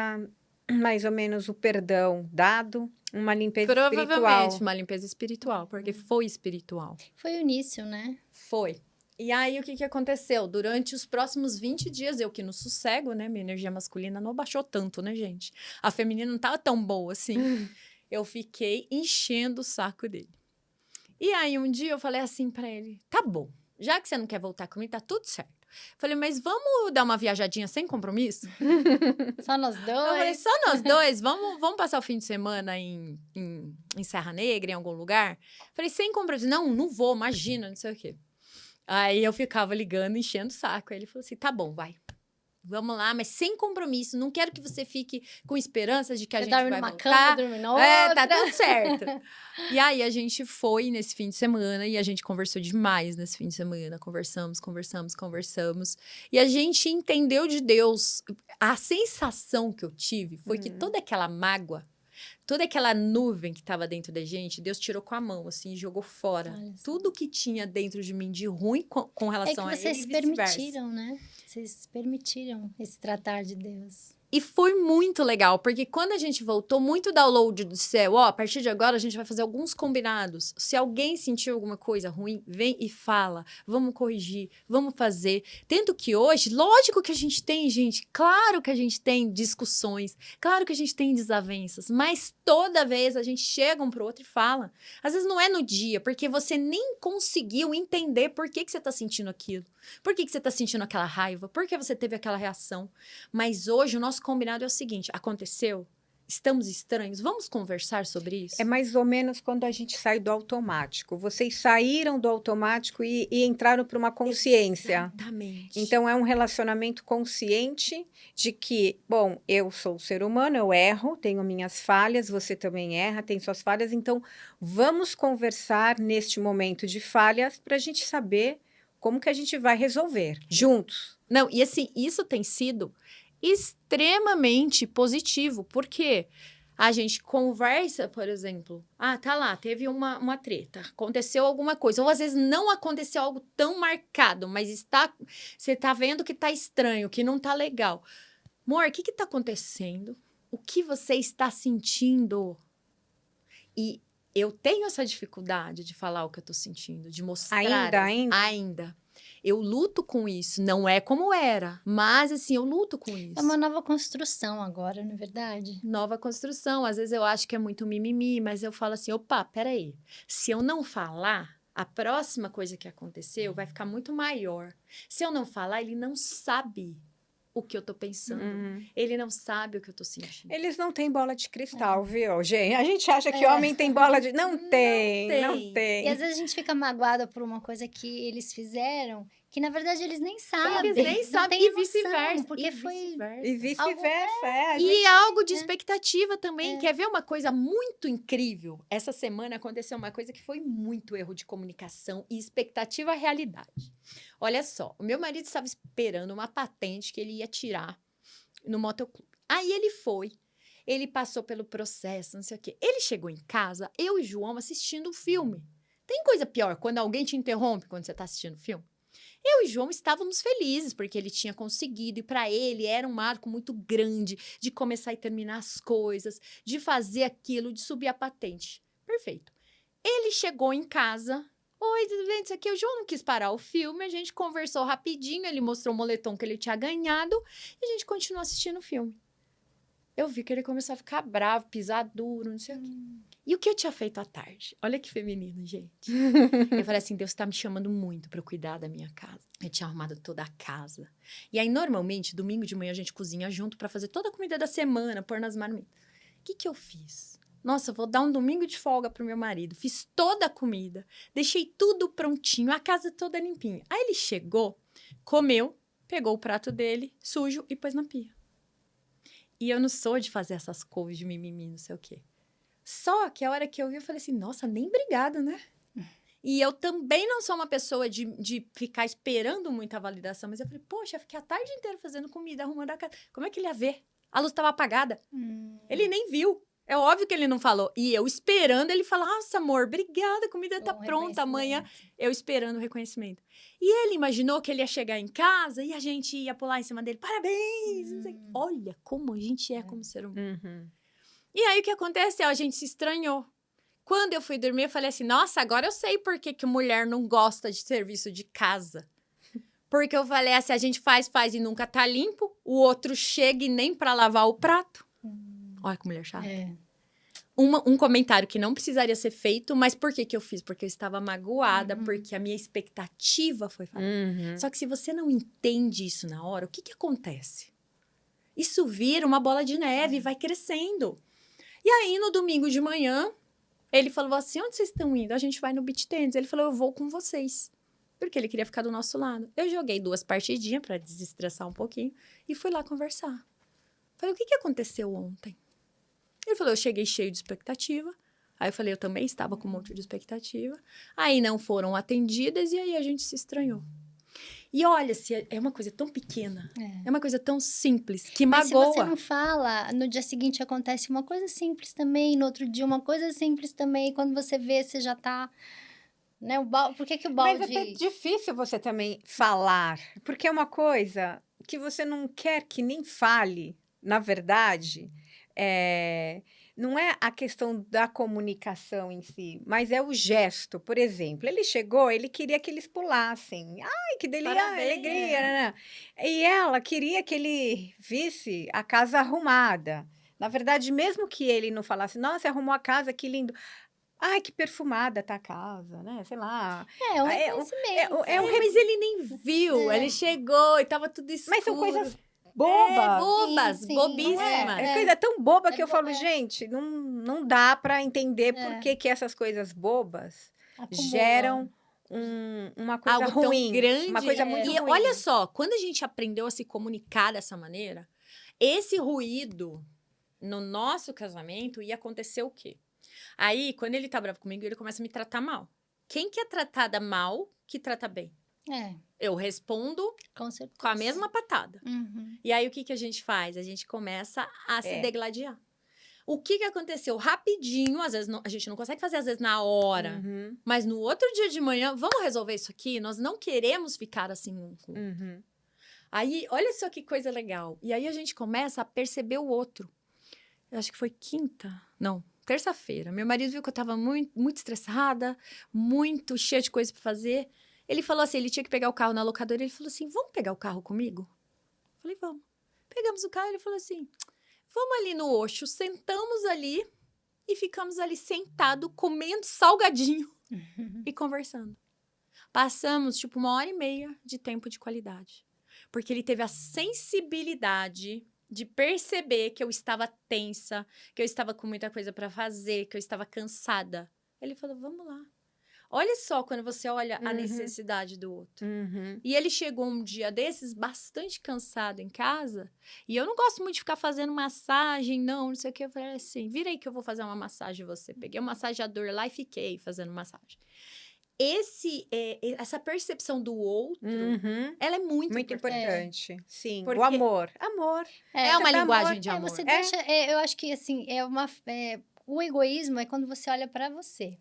mais ou menos o perdão dado, uma limpeza espiritual. Provavelmente uma limpeza espiritual, porque foi espiritual. Foi o início, né? Foi. E aí, o que aconteceu? Durante os próximos 20 dias, eu que no sossego, né? Minha energia masculina não abaixou tanto, né, gente? A feminina não tava tão boa assim. Eu fiquei enchendo o saco dele. E aí, um dia, eu falei assim pra ele, tá bom, já que você não quer voltar comigo, tá tudo certo. Falei, mas vamos dar uma viajadinha sem compromisso? Só nós dois? Eu falei, só nós dois? Vamos passar o fim de semana em Serra Negra, em algum lugar? Falei, sem compromisso. Não vou, imagina, não sei o quê. Aí eu ficava ligando, enchendo o saco. Aí ele falou assim, tá bom, vai. Vamos lá, mas sem compromisso. Não quero que você fique com esperança de que a gente vai voltar. Dorme numa cama, dorme na outra. Tá tudo certo. E aí a gente foi nesse fim de semana e a gente conversou demais nesse fim de semana. Conversamos. E a gente entendeu de Deus. A sensação que eu tive foi que toda aquela mágoa, toda aquela nuvem que estava dentro da gente, Deus tirou com a mão, assim, e jogou fora. Tudo que tinha dentro de mim de ruim com relação a ele e vocês permitiram, né? Vocês permitiram esse tratar de Deus. E foi muito legal, porque quando a gente voltou, muito download do céu, a partir de agora a gente vai fazer alguns combinados. Se alguém sentiu alguma coisa ruim, vem e fala. Vamos corrigir, vamos fazer. Tanto que hoje, lógico que a gente tem, gente, claro que a gente tem discussões, claro que a gente tem desavenças, mas toda vez a gente chega um pro outro e fala. Às vezes não é no dia, porque você nem conseguiu entender por que você tá sentindo aquilo. Por que você tá sentindo aquela raiva? Por que você teve aquela reação? Mas hoje o nosso combinado é o seguinte, aconteceu? Estamos estranhos? Vamos conversar sobre isso? É mais ou menos quando a gente sai do automático. Vocês saíram do automático e entraram para uma consciência. Exatamente. Então, é um relacionamento consciente de que, bom, eu sou ser humano, eu erro, tenho minhas falhas, você também erra, tem suas falhas. Então, vamos conversar neste momento de falhas para a gente saber como que a gente vai resolver juntos. Não, e assim, isso tem sido extremamente positivo, porque a gente conversa, por exemplo, tá lá, teve uma treta, aconteceu alguma coisa, ou às vezes não aconteceu algo tão marcado, mas você tá vendo que tá estranho, que não tá legal. Amor, o que tá acontecendo? O que você está sentindo? E eu tenho essa dificuldade de falar o que eu tô sentindo, de mostrar. Ainda. Eu luto com isso. Não é como era, mas assim, eu luto com isso. É uma nova construção agora, não é verdade? Nova construção. Às vezes eu acho que é muito mimimi, mas eu falo assim, opa, peraí. Se eu não falar, a próxima coisa que aconteceu vai ficar muito maior. Se eu não falar, ele não sabe o que eu tô pensando. Ele não sabe o que eu tô sentindo. Eles não têm bola de cristal, viu, gente? A gente acha que homem tem bola de... Não tem. E às vezes a gente fica magoada por uma coisa que eles fizeram Que, na verdade, eles nem sabem. Eles nem não sabem, têm e vice-versa. noção, porque E foi... vice-versa. E vice-versa, a E gente- algo de expectativa também. Quer ver uma coisa muito incrível? Essa semana aconteceu uma coisa que foi muito erro de comunicação e expectativa à realidade. Olha só, o meu marido estava esperando uma patente que ele ia tirar no motoclube. Aí ele foi, ele passou pelo processo, não sei o quê. Ele chegou em casa, eu e o João assistindo o filme. Tem coisa pior quando alguém te interrompe quando você está assistindo o filme? Eu e João estávamos felizes, porque ele tinha conseguido, e para ele era um marco muito grande de começar e terminar as coisas, de fazer aquilo, de subir a patente. Perfeito. Ele chegou em casa. Oi, tudo bem? Isso aqui, o João não quis parar o filme, a gente conversou rapidinho, ele mostrou o moletom que ele tinha ganhado, e a gente continuou assistindo o filme. Eu vi que ele começou a ficar bravo, pisar duro, não sei o quê. E o que eu tinha feito à tarde? Olha que feminino, gente. Eu falei assim, Deus tá me chamando muito para eu cuidar da minha casa. Eu tinha arrumado toda a casa. E aí, normalmente, domingo de manhã, a gente cozinha junto para fazer toda a comida da semana, pôr nas marmitas. O que eu fiz? Nossa, eu vou dar um domingo de folga pro meu marido. Fiz toda a comida. Deixei tudo prontinho, a casa toda limpinha. Aí ele chegou, comeu, pegou o prato dele, sujo, e pôs na pia. E eu não sou de fazer essas couves de mimimi, não sei o quê. Só que a hora que eu vi, eu falei assim, nossa, nem obrigado, né? E eu também não sou uma pessoa de ficar esperando muita validação. Mas eu falei, poxa, eu fiquei a tarde inteira fazendo comida, arrumando a casa. Como é que ele ia ver? A luz estava apagada. Ele nem viu. É óbvio que ele não falou. E eu esperando ele falar, nossa, amor, obrigada, a comida tá pronta amanhã. Eu esperando o reconhecimento. E ele imaginou que ele ia chegar em casa e a gente ia pular em cima dele. Parabéns! Não sei. Olha como a gente é como ser humano. Uhum. E aí, o que aconteceu? A gente se estranhou. Quando eu fui dormir, eu falei assim, nossa, agora eu sei por que mulher não gosta de serviço de casa. Porque eu falei assim, a gente faz e nunca tá limpo. O outro chega e nem pra lavar o prato. Olha que mulher chata. Um comentário que não precisaria ser feito, mas por que eu fiz? Porque eu estava magoada, porque a minha expectativa foi falada. Uhum. Só que se você não entende isso na hora, o que acontece? Isso vira uma bola de neve e vai crescendo. E aí, no domingo de manhã, ele falou assim, onde vocês estão indo? A gente vai no beach tennis. Ele falou, eu vou com vocês. Porque ele queria ficar do nosso lado. Eu joguei 2 partidinhas para desestressar um pouquinho e fui lá conversar. Falei, o que aconteceu ontem? Ele falou, eu cheguei cheio de expectativa. Aí eu falei, eu também estava com um monte de expectativa. Aí não foram atendidas e aí a gente se estranhou. E olha, se é uma coisa tão pequena, é uma coisa tão simples, que Mas magoa. se você não fala, no dia seguinte acontece uma coisa simples também, no outro dia uma coisa simples também, quando você vê, você já tá... Né, por que o balde... Mas é até difícil você também falar, porque é uma coisa que você não quer que nem fale, na verdade, não é a questão da comunicação em si, mas é o gesto. Por exemplo, ele chegou, ele queria que eles pulassem. Ai, que delícia, Parabéns. alegria, né? E ela queria que ele visse a casa arrumada. Na verdade, mesmo que ele não falasse, nossa, arrumou a casa, que lindo. Ai, que perfumada tá a casa, né? Sei lá. É um É, reconhecimento. Mas ele nem viu. Ele chegou e tava tudo escuro. Mas são coisas bobas. Bobas, Sim, sim. bobíssimas. É coisa tão boba que eu boba, falo, gente, não dá para entender por que essas coisas bobas Acumula. geram uma coisa Algo tão ruim. grande. Uma coisa muito E ruim. olha só, quando a gente aprendeu a se comunicar dessa maneira, esse ruído no nosso casamento ia acontecer o quê? Aí, quando ele tá bravo comigo, ele começa a me tratar mal. Quem que é tratada mal, que trata bem? Eu respondo Com certeza. com a mesma patada. Uhum. E aí, o que a gente faz? A gente começa a se degladiar. O que aconteceu? Rapidinho, às vezes a gente não consegue fazer, às vezes, na hora. Uhum, Mas no outro dia de manhã, vamos resolver isso aqui? Nós não queremos ficar assim um com o outro. uhum. Aí, olha só que coisa legal. E aí, a gente começa a perceber o outro. Eu acho que foi terça-feira. Meu marido viu que eu tava muito, muito estressada, muito cheia de coisa pra fazer. Ele falou assim, ele tinha que pegar o carro na locadora. Ele falou assim, vamos pegar o carro comigo? Eu falei, vamos. Pegamos o carro, ele falou assim, vamos ali no Oxo, sentamos ali e ficamos ali sentado, comendo salgadinho e conversando. Passamos, tipo, 1h30 de tempo de qualidade. Porque ele teve a sensibilidade de perceber que eu estava tensa, que eu estava com muita coisa para fazer, que eu estava cansada. Ele falou, vamos lá. Olha só quando você olha a Uhum. necessidade do outro. Uhum. E ele chegou um dia desses, bastante cansado em casa. E eu não gosto muito de ficar fazendo massagem, não sei o que. Eu falei assim, vira aí que eu vou fazer uma massagem em você. Peguei um massageador lá e fiquei fazendo massagem. Essa percepção do outro, Uhum. ela é muito Muito importante. importante. Sim. Porque O amor. Amor. É uma Você dá linguagem amor. de amor. Você deixa, eu acho que assim, o egoísmo é quando você olha pra você.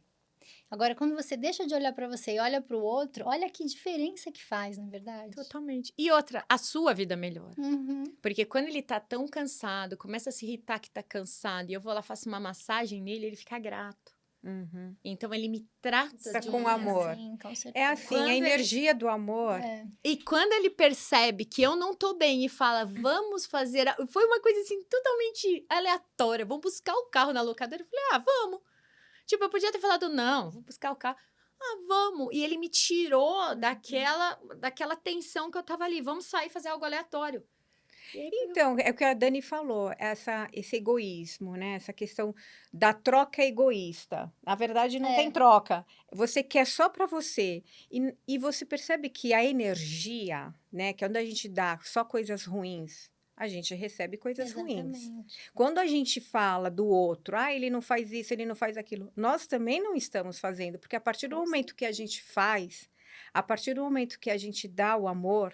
Agora, quando você deixa de olhar pra você e olha pro outro, olha que diferença que faz, na verdade. Totalmente. E outra, a sua vida melhora. Uhum. Porque quando ele tá tão cansado, começa a se irritar que tá cansado, e eu vou lá, faço uma massagem nele, ele fica grato. Uhum. Então, ele me trata Tá de com amor. Sim, com certeza. É assim, Quando a ele- energia do amor. E quando ele percebe que eu não tô bem e fala, vamos fazer... Foi uma coisa, assim, totalmente aleatória. Vamos buscar o carro na locadora. Eu falei, vamos. Tipo, eu podia ter falado, não, vou buscar o carro. Vamos. E ele me tirou daquela tensão que eu tava ali. Vamos sair e fazer algo aleatório. E aí, Então, é o que a Dani falou, esse egoísmo, né? Essa questão da troca egoísta. Na verdade, não tem troca. Você quer só para você. E você percebe que a energia, né? Que é onde a gente dá só coisas ruins, a gente recebe coisas ruins. Exatamente. Quando a gente fala do outro, ele não faz isso, ele não faz aquilo, nós também não estamos fazendo, porque a partir do momento que a gente faz, a partir do momento que a gente dá o amor,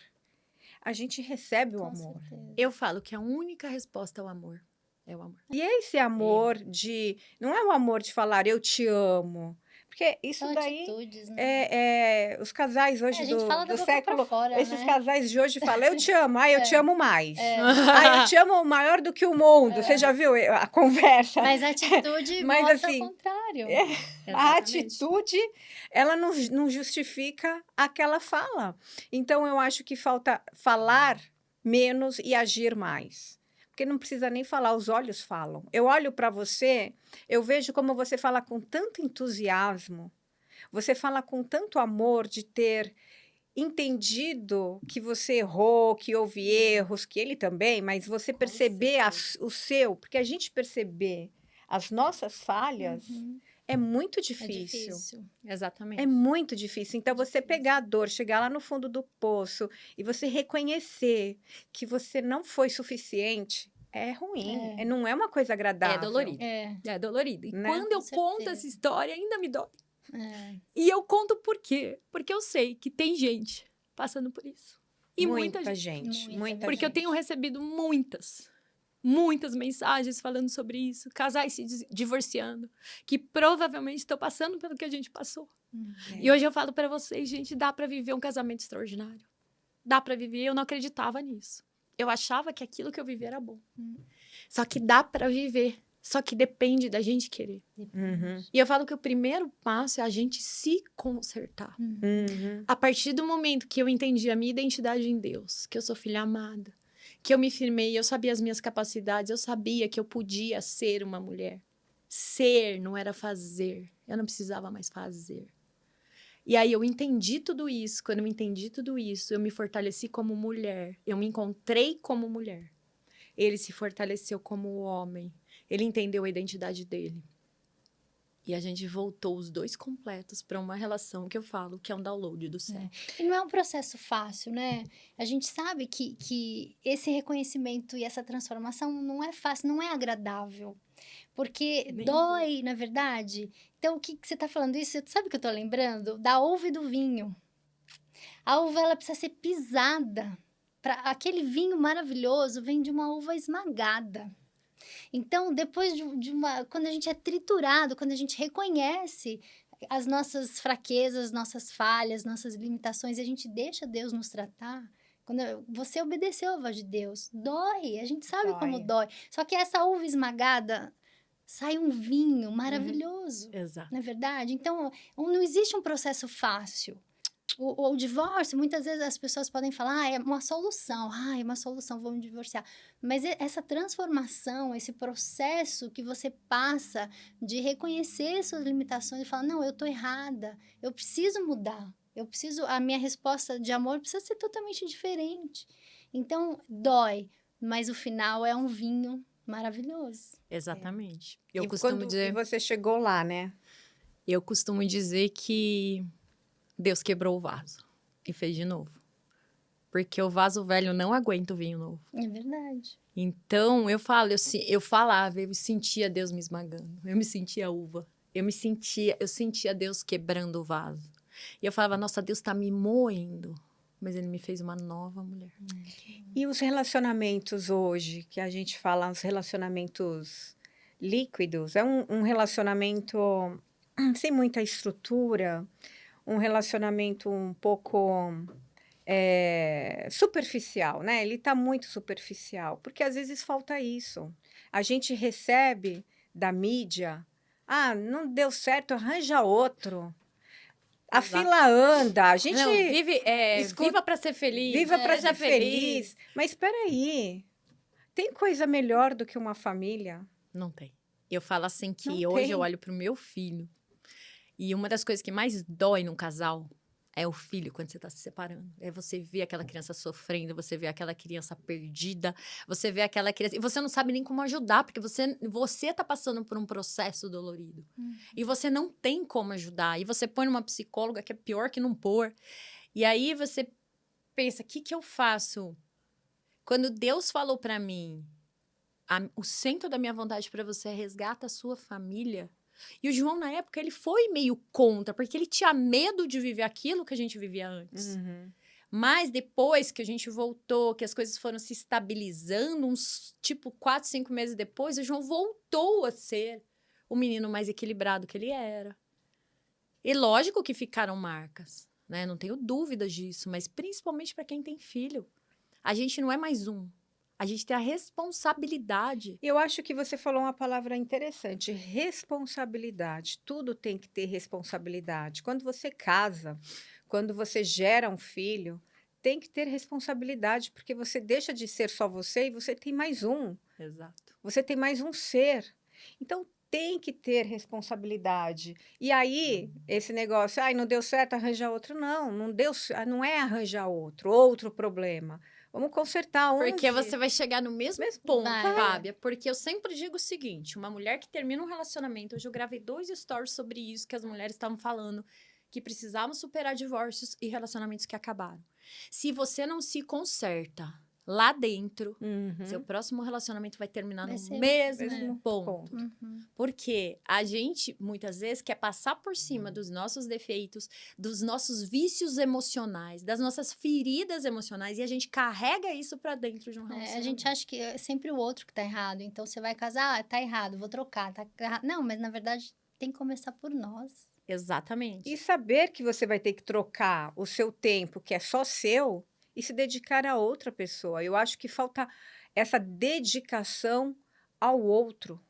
a gente recebe o Com amor. certeza. eu falo que a única resposta é o amor. É o amor. E esse amor de. Não é o amor de falar eu te amo. Porque isso São daí. atitudes, né? Os casais hoje A gente fala da do boca pra século. fora, Esses né? casais de hoje falam, eu te amo, eu te amo mais. Eu te amo maior do que o mundo. Você já viu a conversa? Mas a atitude Mas, mostra assim, o contrário. A atitude, ela não justifica aquela fala. Então, eu acho que falta falar menos e agir mais. Porque não precisa nem falar, os olhos falam. Eu olho para você, eu vejo como você fala com tanto entusiasmo, você fala com tanto amor de ter entendido que você errou, que houve erros, que ele também, mas você Com perceber certeza. o seu, porque a gente perceber as nossas falhas é muito É difícil. difícil. Exatamente. É muito difícil. Então, você pegar a dor, chegar lá no fundo do poço e você reconhecer que você não foi suficiente, é ruim. Não é uma coisa agradável. É dolorido. É. É dolorido. E Né? quando eu Com conto certeza. essa história, ainda me dói. É. E eu conto por quê? Porque eu sei que tem gente passando por isso. E muita gente. Muita Porque eu gente. tenho recebido muitas mensagens falando sobre isso. Casais se divorciando. Que provavelmente estão passando pelo que a gente passou. E hoje eu falo pra vocês, gente, dá pra viver um casamento extraordinário. Dá pra viver. Eu não acreditava nisso. Eu achava que aquilo que eu vivia era bom. Só que dá pra viver. Só que depende da gente querer. Uhum. E eu falo que o primeiro passo é a gente se consertar. Uhum. A partir do momento que eu entendi a minha identidade em Deus, que eu sou filha amada, que eu me firmei, eu sabia as minhas capacidades, eu sabia que eu podia ser uma mulher. Ser não era fazer. Eu não precisava mais fazer. E aí eu entendi tudo isso. Quando eu entendi tudo isso, eu me fortaleci como mulher. Eu me encontrei como mulher. Ele se fortaleceu como homem. Ele entendeu a identidade dele. E a gente voltou os dois completos para uma relação que eu falo que é um download do céu. E não é um processo fácil, né? A gente sabe que esse reconhecimento e essa transformação não é fácil, não é agradável. Porque Nem dói, na verdade. Então, o que você está falando isso? Você sabe o que eu estou lembrando? Da uva e do vinho. A uva, ela precisa ser pisada. Aquele vinho maravilhoso vem de uma uva esmagada. Então, depois quando a gente é triturado, quando a gente reconhece as nossas fraquezas, nossas falhas, nossas limitações, e a gente deixa Deus nos tratar, quando você obedeceu a voz de Deus, dói, a gente sabe como dói. Só que essa uva esmagada, sai um vinho maravilhoso, Exato. não é verdade? Então, não existe um processo fácil. O divórcio, muitas vezes as pessoas podem falar, é uma solução, é uma solução, vamos divorciar. Mas essa transformação, esse processo que você passa de reconhecer suas limitações e falar, não, eu tô errada, eu preciso mudar, a minha resposta de amor precisa ser totalmente diferente. Então, dói, mas o final é um vinho maravilhoso. Exatamente. Eu E costumo quando dizer... você chegou lá, né? Eu costumo dizer que Deus quebrou o vaso e fez de novo. Porque o vaso velho não aguenta o vinho novo. É verdade. Então, eu falava, eu sentia Deus me esmagando. Eu me sentia uva. Eu sentia Deus quebrando o vaso. E eu falava, nossa, Deus tá me moendo. Mas ele me fez uma nova mulher. E os relacionamentos hoje, que a gente fala, os relacionamentos líquidos, é um relacionamento sem muita estrutura, um relacionamento um pouco superficial, né? Ele está muito superficial, porque às vezes falta isso. A gente recebe da mídia, não deu certo, arranja outro. A Exato. fila anda, a gente Não, escuta- viva para ser feliz. viva para seja ser feliz. Mas espera aí, tem coisa melhor do que uma família? Não tem. Eu falo assim que Não hoje tem. eu olho pro meu filho e uma das coisas que mais dói num casal é o filho quando você tá se separando. É você ver aquela criança sofrendo, você ver aquela criança perdida, você vê aquela criança... E você não sabe nem como ajudar, porque você tá passando por um processo dolorido. E você não tem como ajudar. E você põe numa psicóloga que é pior que não pôr. E aí você pensa, o que eu faço? Quando Deus falou pra mim, o centro da minha vontade pra você é resgata a sua família. E o João, na época, ele foi meio contra, porque ele tinha medo de viver aquilo que a gente vivia antes. Mas depois que a gente voltou, que as coisas foram se estabilizando, uns, 4, 5 meses depois, o João voltou a ser o menino mais equilibrado que ele era. E lógico que ficaram marcas, né? Não tenho dúvidas disso, mas principalmente para quem tem filho. A gente não é mais um. A gente tem a responsabilidade. Eu acho que você falou uma palavra interessante, responsabilidade. Tudo tem que ter responsabilidade. Quando você casa, quando você gera um filho, tem que ter responsabilidade, porque você deixa de ser só você e você tem mais um. Exato. Você tem mais um ser. Então, tem que ter responsabilidade. E aí, esse negócio, não deu certo, arranja outro. Não é arranjar outro problema. Vamos consertar onde? Porque você vai chegar no mesmo ponto, Vai. Fábia. Porque eu sempre digo o seguinte, uma mulher que termina um relacionamento, hoje eu gravei 2 stories sobre isso, que as mulheres estavam falando, que precisavam superar divórcios e relacionamentos que acabaram. Se você não se conserta lá dentro, seu próximo relacionamento vai terminar Vai no ser mesmo ponto. Uhum. Porque a gente, muitas vezes, quer passar por cima dos nossos defeitos, dos nossos vícios emocionais, das nossas feridas emocionais, e a gente carrega isso pra dentro de um relacionamento. A gente acha que é sempre o outro que tá errado. Então, você vai casar, tá errado, vou trocar. Tá errado. Não, mas na verdade tem que começar por nós. Exatamente. E saber que você vai ter que trocar o seu tempo, que é só seu, e se dedicar a outra pessoa. Eu acho que falta essa dedicação ao outro.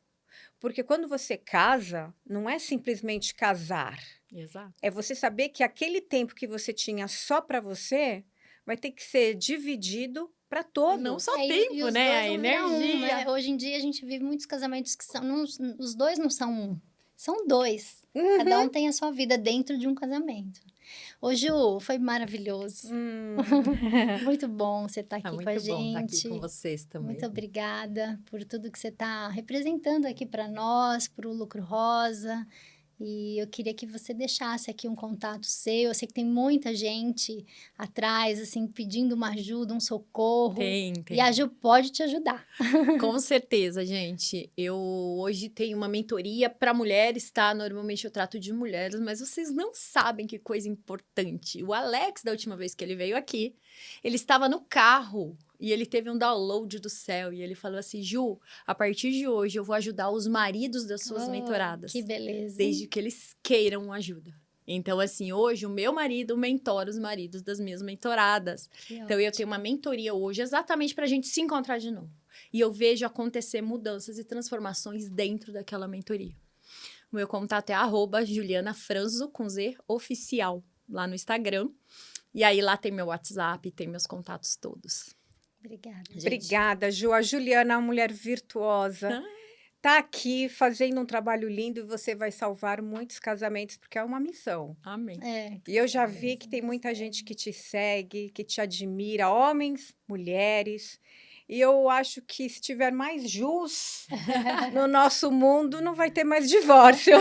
Porque quando você casa, não é simplesmente casar. Exato. É você saber que aquele tempo que você tinha só para você vai ter que ser dividido para todos. Não só E tempo, os né? A dois vão virar energia. né? Hoje em dia, a gente vive muitos casamentos que são... os dois não são um. São dois. Cada um tem a sua vida dentro de um casamento. Ô, Ju, foi maravilhoso. Muito bom você estar aqui Tá muito com a bom gente. estar aqui com vocês também. Muito obrigada por tudo que você está representando aqui para nós, para o Lucro Rosa. E eu queria que você deixasse aqui um contato seu. Eu sei que tem muita gente atrás, assim, pedindo uma ajuda, um socorro. Tem. E a Ju pode te ajudar. Com certeza, gente. Eu hoje tenho uma mentoria para mulheres, tá? Normalmente eu trato de mulheres, mas vocês não sabem que coisa importante. O Alex, da última vez que ele veio aqui, ele estava no carro e ele teve um download do céu. E ele falou assim, Ju, a partir de hoje eu vou ajudar os maridos das suas mentoradas. Que beleza. Desde que eles queiram ajuda. Então, assim, hoje o meu marido mentora os maridos das minhas mentoradas. Então, eu tenho uma mentoria hoje exatamente para a gente se encontrar de novo. E eu vejo acontecer mudanças e transformações dentro daquela mentoria. O meu contato é @JulianaFranzo, com Z, oficial, lá no Instagram. E aí, lá tem meu WhatsApp, tem meus contatos todos. Obrigada. Gente. Obrigada, Ju. A Juliana é uma mulher virtuosa. Tá aqui fazendo um trabalho lindo e você vai salvar muitos casamentos, porque é uma missão. Amém. E eu já vi que tem muita gente que te segue, que te admira, homens, mulheres. E eu acho que se tiver mais jus no nosso mundo, não vai ter mais divórcio.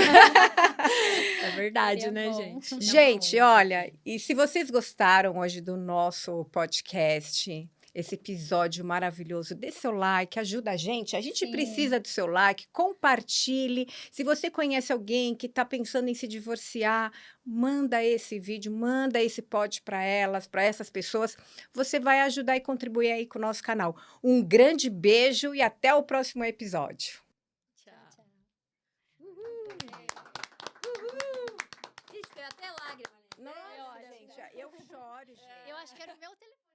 É verdade, Seria né, bom. gente? Gente, É bom. olha, e se vocês gostaram hoje do nosso podcast, esse episódio maravilhoso, dê seu like, ajuda a gente Sim. precisa do seu like, compartilhe. Se você conhece alguém que está pensando em se divorciar, manda esse vídeo, manda esse pod para elas, para essas pessoas. Você vai ajudar e contribuir aí com o nosso canal. Um grande beijo e até o próximo episódio. Tchau. Tchau. Gente, tem até lágrima. Nossa, Nossa, gente, eu choro, gente. Eu acho que era o meu telefone.